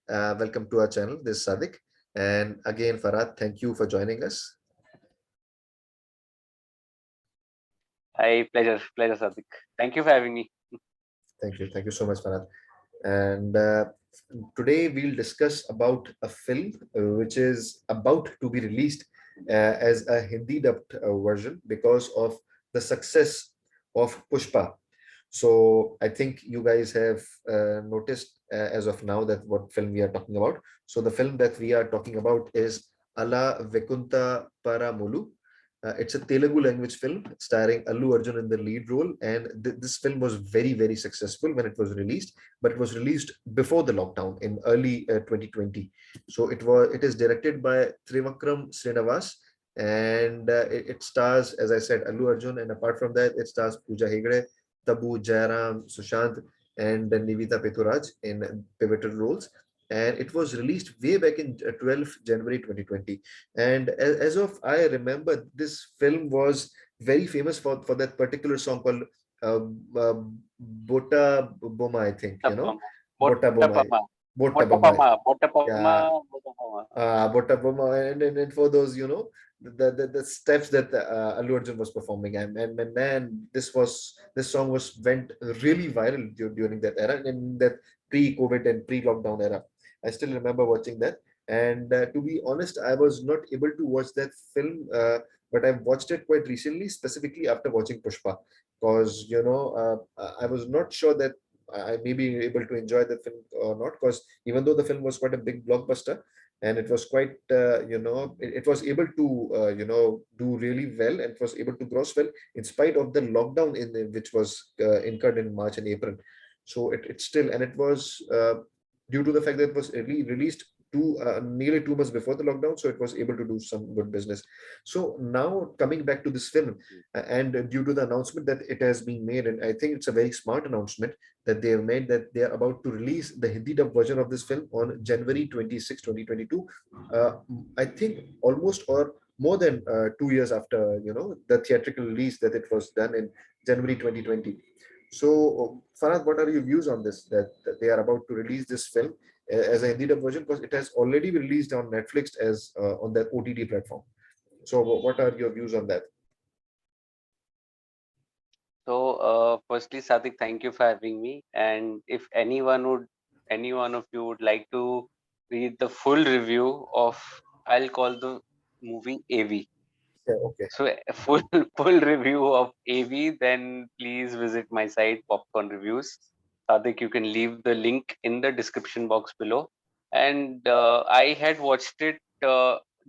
Welcome to our channel. This is Sadik. And again, Farhad, thank you for joining us. Hi, pleasure, Sadik. Thank you for having me. Thank you. Thank you so much, Farhad. And today we'll discuss about a film which is about to be released as a Hindi dubbed version because of the success of Pushpa. So I think you guys have noticed as of now that what film we are talking about. So the film that we are talking about is Ala Vaikunthapurramuloo. It's a Telugu language film starring Allu Arjun in the lead role, and this film was very, very successful when it was released. But it was released before the lockdown in early 2020. So it is directed by Trivikram Srinivas, and it stars, as I said, Allu Arjun, and apart from that, it stars Pooja Hegde, Tabu, Jairam, Sushant, and Nivita Peturaj in pivotal roles. And it was released way back in 12th January 2020. And as of I remember, this film was very famous for that particular song called uh, uh, Bota Boma, I think, Botapama, Bota Boma. Botapama, Bota Boma. Botapama, Botapama, Yeah, Botapama. Bota Boma. And for those, the steps that Allu Arjun was performing. And man, this song went really viral during that era, in that pre-COVID and pre-lockdown era. I still remember watching that. And to be honest, I was not able to watch that film, but I've watched it quite recently, specifically after watching Pushpa, because I was not sure that I may be able to enjoy the film or not. Because even though the film was quite a big blockbuster, and it was quite, it was able to, do really well, and it was able to gross well in spite of the lockdown which was incurred in March and April. So it still, and it was due to the fact that it was released nearly 2 months before the lockdown, so it was able to do some good business. So now coming back to this film, and due to the announcement that it has been made, and I think it's a very smart announcement that they have made, that they are about to release the Hindi dub version of this film on January 26, 2022. Uh, I think almost or more than 2 years after the theatrical release that it was done in January 2020. So, Farhad, what are your views on this? That they are about to release this film as a Hindi dub version, because it has already been released on Netflix as on that OTT platform. So, what are your views on that? So, firstly, Sadik, thank you for having me. And if any one of you would like to read the full review of, I'll call the movie AV. Yeah, okay. So, a full full review of AV, then please visit my site, Popcorn Reviews. Sadik, you can leave the link in the description box below. And I had watched it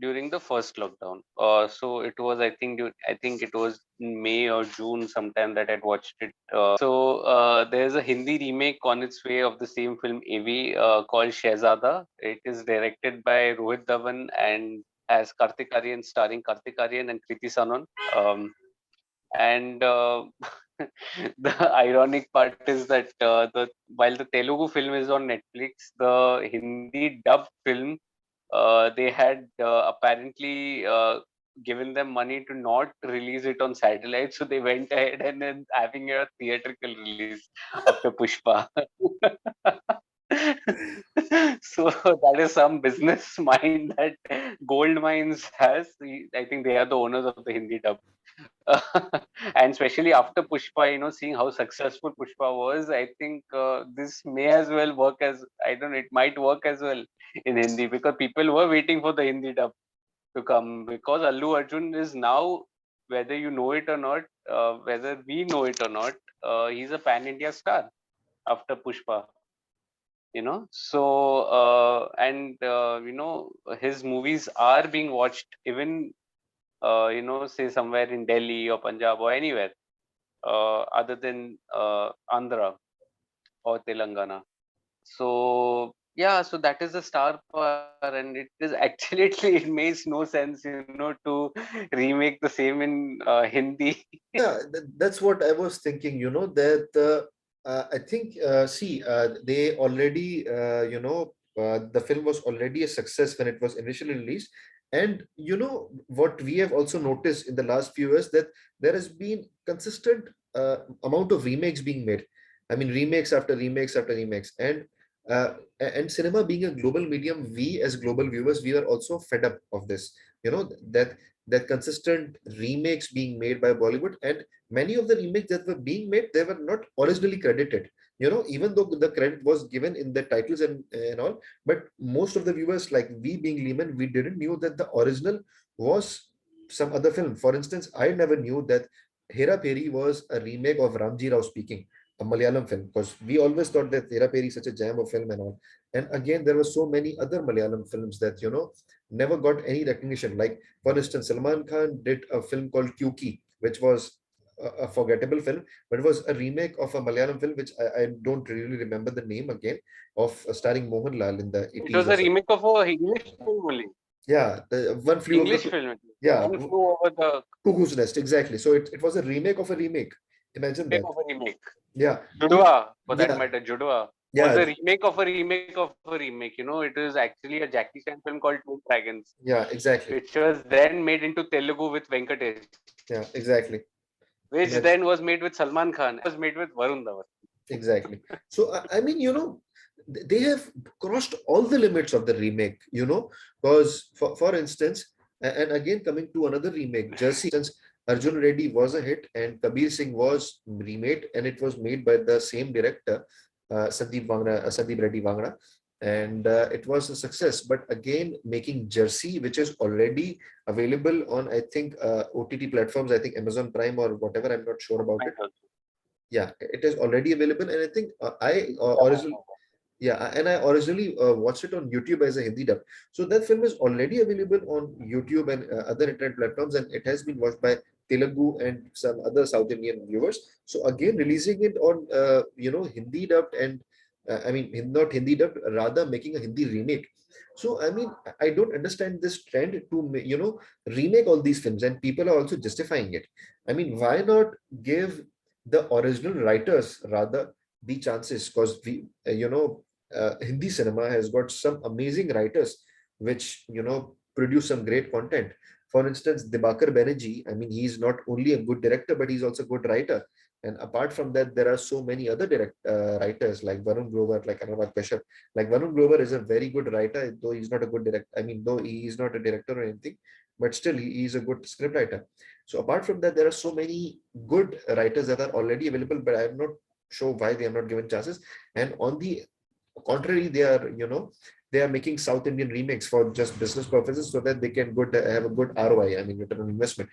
during the first lockdown. So it was, I think it was in May or June sometime that I'd watched it. There's a Hindi remake on its way of the same film AV called Shehzada. It is directed by Rohit Dhawan and as Kartik Aaryan, starring Kartik Aaryan and Kriti Sanon. And the ironic part is that while the Telugu film is on Netflix, the Hindi dubbed film, they had apparently given them money to not release it on satellite, so they went ahead and then having a theatrical release after Pushpa. So that is some business mind that Gold Mines has. I think they are the owners of the Hindi dub. And especially after Pushpa, seeing how successful Pushpa was, I think this may as well work as, I don't know, it might work as well in Hindi, because people were waiting for the Hindi dub to come, because Allu Arjun is now, whether you know it or not, whether we know it or not, he's a pan India star after Pushpa. His movies are being watched even say somewhere in Delhi or Punjab or anywhere other than Andhra or Telangana. So yeah, so that is the star power, and it is actually it makes no sense, to remake the same in Hindi. Yeah, that's what I was thinking, that I think, see, they already, the film was already a success when it was initially released. And what we have also noticed in the last few years, that there has been consistent amount of remakes being made. I mean, remakes after remakes after remakes. And And cinema being a global medium, we as global viewers, we are also fed up of this, that consistent remakes being made by Bollywood. And many of the remakes that were being made, they were not originally credited, even though the credit was given in the titles and all. But most of the viewers, like we being laymen, we didn't knew that the original was some other film. For instance, I never knew that Hera Peri was a remake of Ramji Rao Speaking, a Malayalam film, because we always thought that Hera Peri is such a jam of film and all. And again, there were so many other Malayalam films that never got any recognition. Like, for instance, Salman Khan did a film called Kyuki, which was a forgettable film, but it was a remake of a Malayalam film, which I don't really remember the name again, of starring Mohanlal in the It 80s was or a so. remake of a English film only. Yeah, the one flew over English the film. yeah, One flew over the Cuckoo's Nest, exactly. So it was a remake of a remake. Imagine remake that. of a remake. Yeah, Judwa, for that yeah, matter, Judwa was yeah, a remake of a remake of a remake. It is actually a Jackie Chan film called Two Dragons, yeah, exactly. which was then made into Telugu with Venkatesh, Yeah, exactly. which then Imagine. was made with Salman Khan, was made with Varun Dhawan. Exactly. So I mean, they have crossed all the limits of the remake, because for instance, and again coming to another remake, Jersey, Arjun Reddy was a hit and Kabir Singh was remade, and it was made by the same director, Sandeep Reddy Vangra, and it was a success. But again, making Jersey, which is already available on, I think, OTT platforms, I think Amazon Prime or whatever, I'm not sure about it. Yeah, it is already available, and I think I originally yeah, and I originally watched it on YouTube as a Hindi dub. So that film is already available on YouTube and other internet platforms, and it has been watched by Telugu and some other South Indian viewers. So again, releasing it on Hindi dubbed, and I mean not Hindi dubbed, rather making a Hindi remake. So I mean, I don't understand this trend to remake all these films, and people are also justifying it. I mean, why not give the original writers rather the chances? Because Hindi cinema has got some amazing writers which produce some great content. For instance, Dibakar Banerjee, I mean, he's not only a good director, but he's also a good writer. And apart from that, there are so many other writers like Varun Grover, like Anurag Kashyap. Like Varun Grover is a very good writer, though he's not a good director. I mean, though he is not a director or anything, but still he is a good script writer. So apart from that, there are so many good writers that are already available, but I'm not sure why they are not given chances. And on the contrary, they are making South Indian remakes for just business purposes, so that they can have a good ROI, I mean return on investment.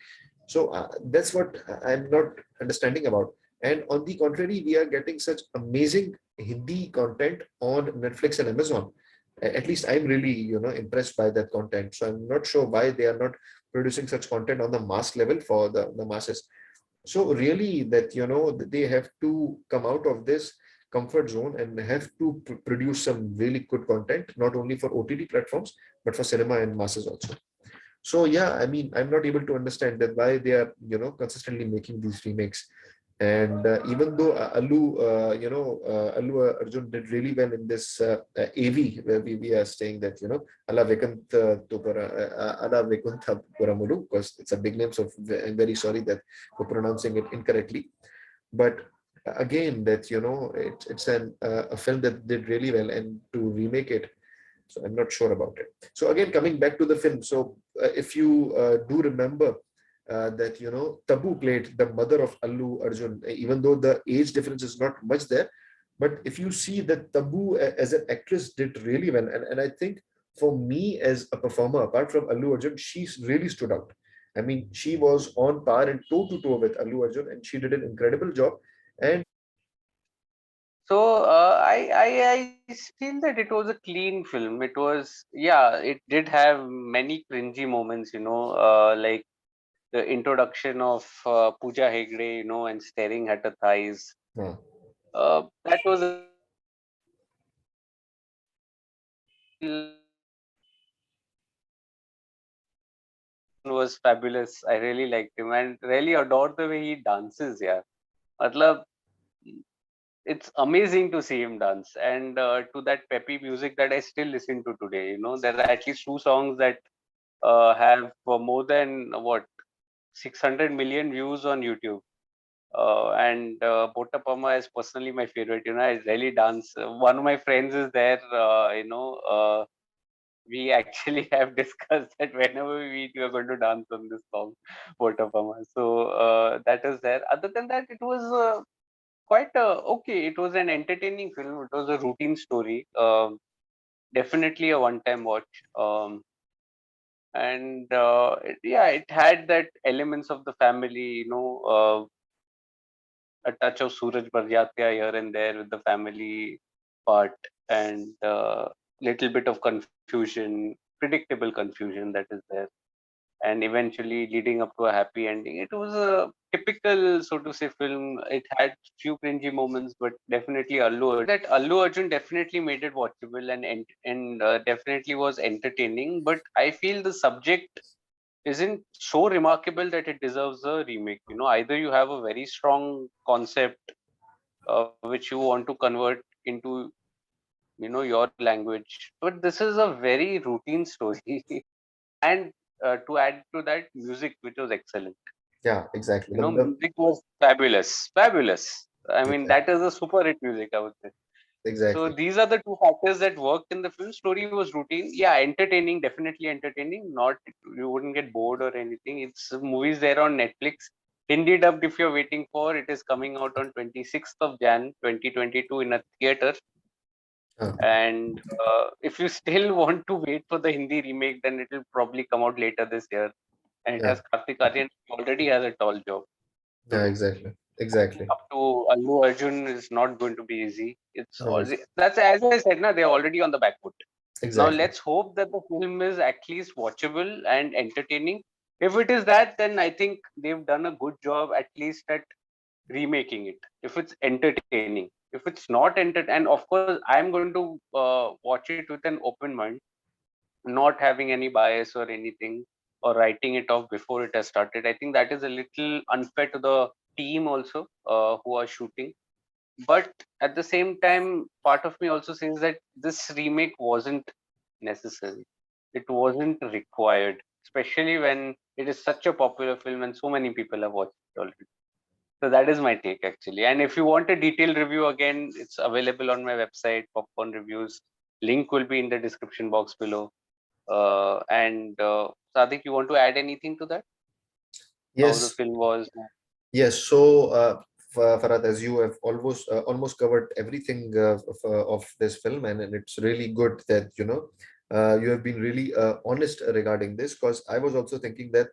So that's what I'm not understanding about. And on the contrary, we are getting such amazing Hindi content on Netflix and Amazon. At least I'm really impressed by that content. So I'm not sure why they are not producing such content on the mass level for the masses. So really, that they have to come out of this comfort zone and have to produce some really good content, not only for OTT platforms but for cinema and masses also. So yeah, I mean, I'm not able to understand that why they are consistently making these remakes. And even though Allu Arjun did really well in this AV, where we are saying that Alla Vaikunthapurramuloo, because it's a big name, so I'm very sorry that for pronouncing it incorrectly. But again, that it's a film that did really well, and to remake it, so I'm not sure about it. So again, coming back to the film, so if you do remember that Tabu played the mother of Allu Arjun, even though the age difference is not much there. But if you see that Tabu as an actress did really well, and I think for me as a performer, apart from Allu Arjun, she really stood out. I mean, she was on par and toe to toe with Allu Arjun, and she did an incredible job. And So I feel that it was a clean film. It was, yeah, it did have many cringy moments, like the introduction of Pooja Hegde, and staring at her thighs. That was a little cringy, but Allu Arjun was fabulous. I really liked him and really adored the way he dances. Yeah, matlab, it's amazing to see him dance, and to that peppy music that I still listen to today. There are at least two songs that have more than what 600 million views on YouTube. And Botapama is personally my favorite. I really dance. One of my friends is there. We actually have discussed that whenever we meet, we are going to dance on this song, Botapama. So that is there. Other than that, it was quite okay. It was an entertaining film. It was a routine story. Definitely a one-time watch. And yeah, it had that elements of the family. A touch of Suraj Barjatya here and there with the family part, and little bit of confusion, predictable confusion that is there, and eventually leading up to a happy ending. It was a typical, so to say, film. It had few cringy moments, but definitely that Allu Arjun definitely made it watchable and definitely was entertaining. But I feel the subject isn't so remarkable that it deserves a remake. Either you have a very strong concept which you want to convert into your language, but this is a very routine story. And to add to that, music which was excellent. Yeah, exactly. Music was fabulous. I mean, Exactly. that is a super hit music, I would say. So Exactly. these are the two factors that worked in the film. Story was routine, yeah, entertaining, definitely entertaining. Not, you wouldn't get bored or anything. It's movies there on Netflix. Hindi dubbed, if you're waiting for, it is coming out on 26th of Jan 2022 in a theater. And if you still want to wait for the Hindi remake, then it will probably come out later this year. And it Yeah. has Kartik Aryan, who already has a tall job to Yeah, do. exactly. Exactly. Up to Allu Arjun is not going to be easy. No, it's That's, as I said, na, they're already on the back foot. Now exactly. let's hope that the film is at least watchable and entertaining. If it is that, then I think they've done a good job at least at remaking it. If it's entertaining, if it's not and of course I'm going to watch it with an open mind, not having any bias or anything, or writing it off before it has started. I think that is a little unfair to the team also, who are shooting. But at the same time, part of me also says that this remake wasn't necessary. It wasn't required, especially when it is such a popular film and so many people have watched it already. So that is my take actually. And if you want a detailed review, again, it's available on my website, Popcorn Reviews. Link will be in the description box below. And Sadik, you want to add anything to that? How the Yes. film was? Yes. So, Farad, as you have almost covered everything of this film, and it's really good that you have been really honest regarding this, because I was also thinking that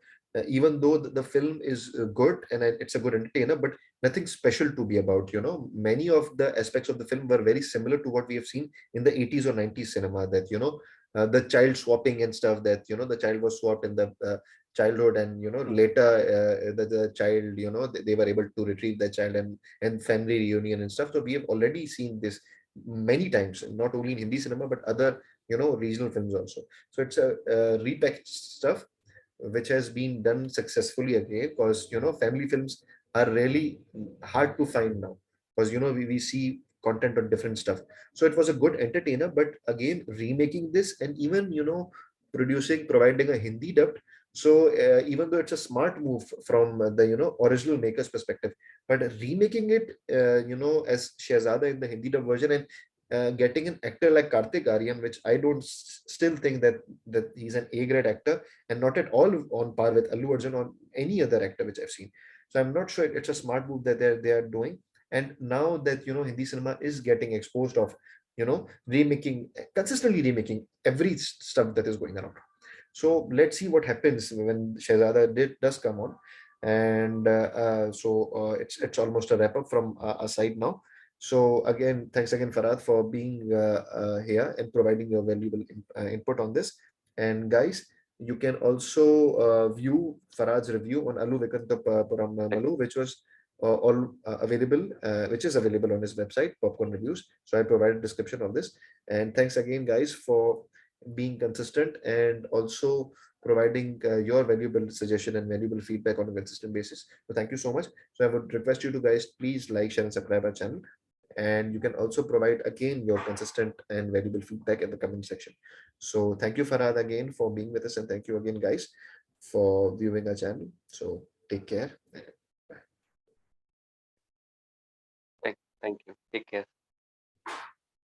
even though the film is good and it's a good entertainer, but nothing special to be about. Many of the aspects of the film were very similar to what we have seen in the 80s or 90s cinema. That the child swapping and stuff. That the child was swapped in the childhood, and later the child, they were able to retrieve the child, and family reunion and stuff. So we have already seen this many times, not only in Hindi cinema but other regional films also. So it's a repackaged stuff which has been done successfully again, because family films are really hard to find now, because we see content on different stuff. So it was a good entertainer, but again remaking this, and even providing a Hindi dubbed. So even though it's a smart move from the original maker's perspective, but remaking it as Shehzada in the Hindi dub version, and getting an actor like Kartik Aryan, which I don't still think that he's an A grade actor, and not at all on par with Allu Arjun or any other actor which I've seen. So I'm not sure it's a smart move that they are doing. And now that Hindi cinema is getting exposed of remaking, consistently remaking every stuff that is going around. So let's see what happens when Shehzada does come on. And it's almost a wrap up from our side now. So again, thanks again, Farad, for being here and providing your valuable input on this. And guys, you can also view Farad's review on Allu Vaikunthapurramuloo, which is available on his website, Popcorn Reviews. So I provided description of this. And thanks again, guys, for being consistent and also providing your valuable suggestion and valuable feedback on a consistent basis. So thank you so much. So I would request you to guys, please like, share, and subscribe our channel. And you can also provide again your consistent and valuable feedback in the comment section. So thank you, Farhad, again for being with us, and thank you again, guys, for viewing our channel. So take care. Thank you. Take care.